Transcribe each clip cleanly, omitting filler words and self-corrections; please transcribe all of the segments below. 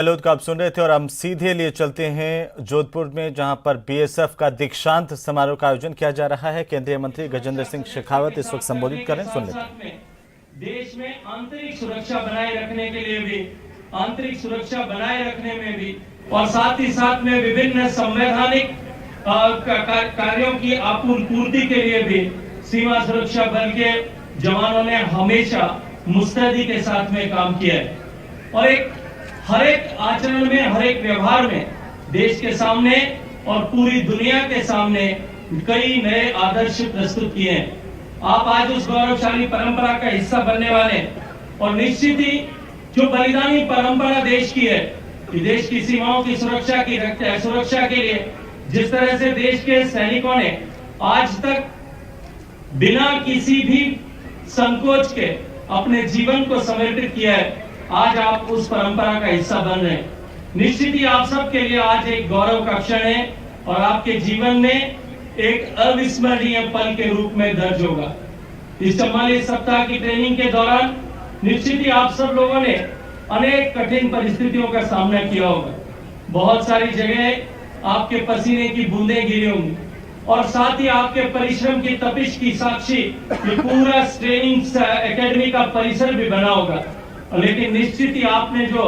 गहलोत का आप सुन रहे थे और हम सीधे लिए चलते हैं जोधपुर में, जहां पर बीएसएफ का दीक्षांत समारोह का आयोजन किया जा रहा है। केंद्रीय मंत्री गजेंद्र सिंह शेखावत इस वक्त संबोधित कर रहे हैं, सुन लेते हैं। देश में आंतरिक सुरक्षा बनाए रखने के लिए भी, आंतरिक सुरक्षा बनाए रखने में भी और साथ ही साथ में विभिन्न संवैधानिक कार्यों की पूर्ति के लिए भी सीमा सुरक्षा बल के जवानों ने हमेशा मुस्तैदी के साथ में काम किया है और हर एक आचरण में, हर एक व्यवहार में देश के सामने और पूरी दुनिया के सामने कई नए आदर्श प्रस्तुत किए हैं। आप आज उस गौरवशाली परंपरा का हिस्सा बनने वाले और निश्चित ही जो बलिदानी परंपरा देश की है, कि देश की सीमाओं की सुरक्षा के लिए जिस तरह से देश के सैनिकों ने आज तक बिना किसी भी संकोच के अपने जीवन को समर्पित किया है, आज आप उस परंपरा का हिस्सा बन रहे हैं। निश्चित ही आप सबके लिए आज एक गौरव का क्षण है और आपके जीवन में एक अविस्मरणीय पल के रूप में दर्ज होगा। इस 44 सप्ताह की ट्रेनिंग के दौरान निश्चित ही आप सब लोगों ने अनेक कठिन परिस्थितियों का सामना किया होगा। बहुत सारी जगह आपके पसीने की बूंदें गिरी होंगी और साथ ही आपके परिश्रम की तपिश की साक्षी ये पूरा ट्रेनिंग एकेडमी का परिसर भी बना होगा। लेकिन निश्चित ही आपने जो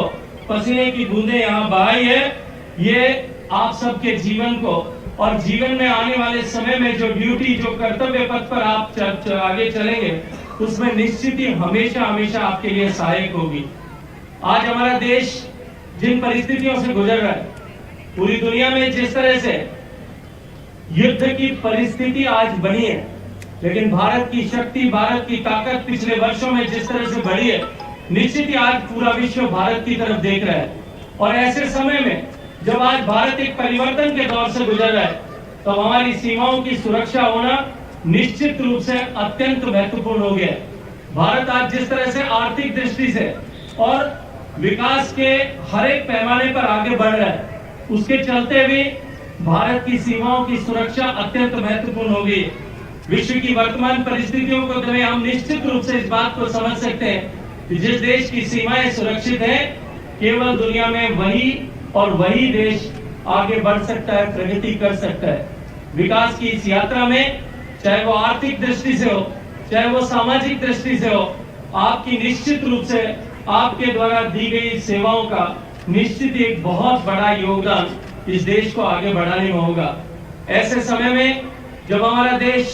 पसीने की बूंदें यहाँ बहाई है, ये आप सबके जीवन को और जीवन में आने वाले समय में जो ड्यूटी, जो कर्तव्य पथ पर आप आगे चलेंगे, उसमें निश्चित ही हमेशा हमेशा आपके लिए सहायक होगी। आज हमारा देश जिन परिस्थितियों से गुजर रहा है, पूरी दुनिया में जिस तरह से युद्ध की परिस्थिति आज बनी है, लेकिन भारत की शक्ति, भारत की ताकत पिछले वर्षों में जिस तरह से बढ़ी है, निश्चित ही आज पूरा विश्व भारत की तरफ देख रहा है। और ऐसे समय में जब आज भारत एक परिवर्तन के दौर से गुजर रहा है, तो हमारी सीमाओं की सुरक्षा होना निश्चित रूप से अत्यंत महत्वपूर्ण हो गया है। भारत आज जिस तरह से आर्थिक दृष्टि से और विकास के हर एक पैमाने पर आगे बढ़ रहा है, उसके चलते भी भारत की सीमाओं की सुरक्षा अत्यंत महत्वपूर्ण हो गई। विश्व की वर्तमान परिस्थितियों को देखकर हम निश्चित रूप से इस बात को समझ सकते हैं कि जिस देश की सीमाएं सुरक्षित है, केवल दुनिया में वही देश आगे बढ़ सकता है, प्रगति कर सकता है। विकास की इस यात्रा में, चाहे वो आर्थिक दृष्टि से हो, चाहे वो सामाजिक दृष्टि से हो, आपकी निश्चित रूप से आपके द्वारा दी गई सेवाओं का निश्चित एक बहुत बड़ा योगदान इस देश को आगे बढ़ाने में होगा। ऐसे समय में जब हमारा देश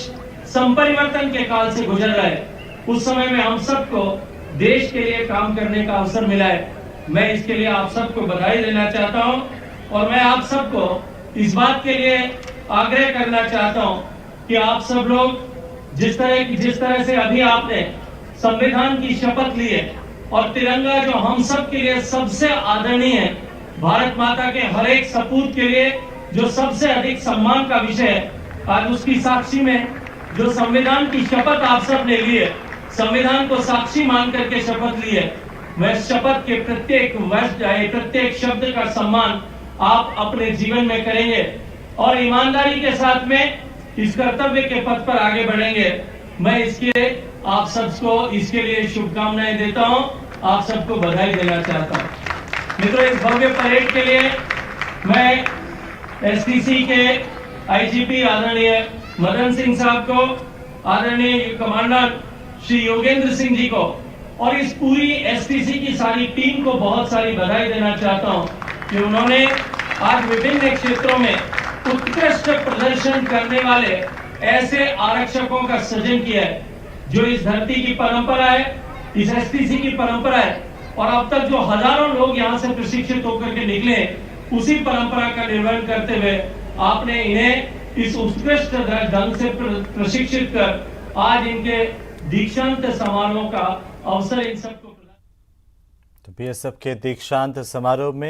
संपरिवर्तन के काल से गुजर रहा है, उस समय में हम सबको देश के लिए काम करने का अवसर मिला है। मैं इसके लिए आप सबको बधाई देना चाहता हूं और मैं आप सबको इस बात के लिए आग्रह करना चाहता हूं कि आप सब लोग जिस तरह से अभी आपने संविधान की शपथ ली है और तिरंगा जो हम सब के लिए सबसे आदरणीय है, भारत माता के हर एक सपूत के लिए जो सबसे अधिक सम्मान का विषय है, आज उसकी साक्षी में जो संविधान की शपथ आप सब ने ली है, संविधान को साक्षी मान करके शपथ ली है, वह शपथ के प्रत्येक वर्ष, प्रत्येक शब्द का सम्मान आप अपने जीवन में करेंगे और ईमानदारी के साथ में इस कर्तव्य के पथ पर आगे बढ़ेंगे। मैं आप सबको इसके लिए शुभकामनाएं देता हूं, आप सबको बधाई देना चाहता हूं। मित्रों, इस भव्य परेड के लिए मैं एसटीसी के आईजीपी आदरणीय मदन सिंह साहब को, आदरणीय कमांडर श्री योगेंद्र सिंह जी को और इस पूरी एसटीसी की सारी टीम को बहुत सारी बधाई देना चाहता हूं कि उन्होंने आज विभिन्न क्षेत्रों में उत्कृष्ट प्रदर्शन करने वाले ऐसे आरक्षकों का सृजन किया है, जो इस धरती की परंपरा है, इस एसटीसी की परंपरा है और अब तक जो हजारों लोग यहाँ से प्रशिक्षित होकर के निकले, उसी परंपरा का निर्वहन करते हुए आपने इन्हें इस उत्कृष्ट ढंग से प्रशिक्षित कर आज इनके दीक्षांत समारोह का अवसर इन सबको। तो बीएसएफ के दीक्षांत समारोह में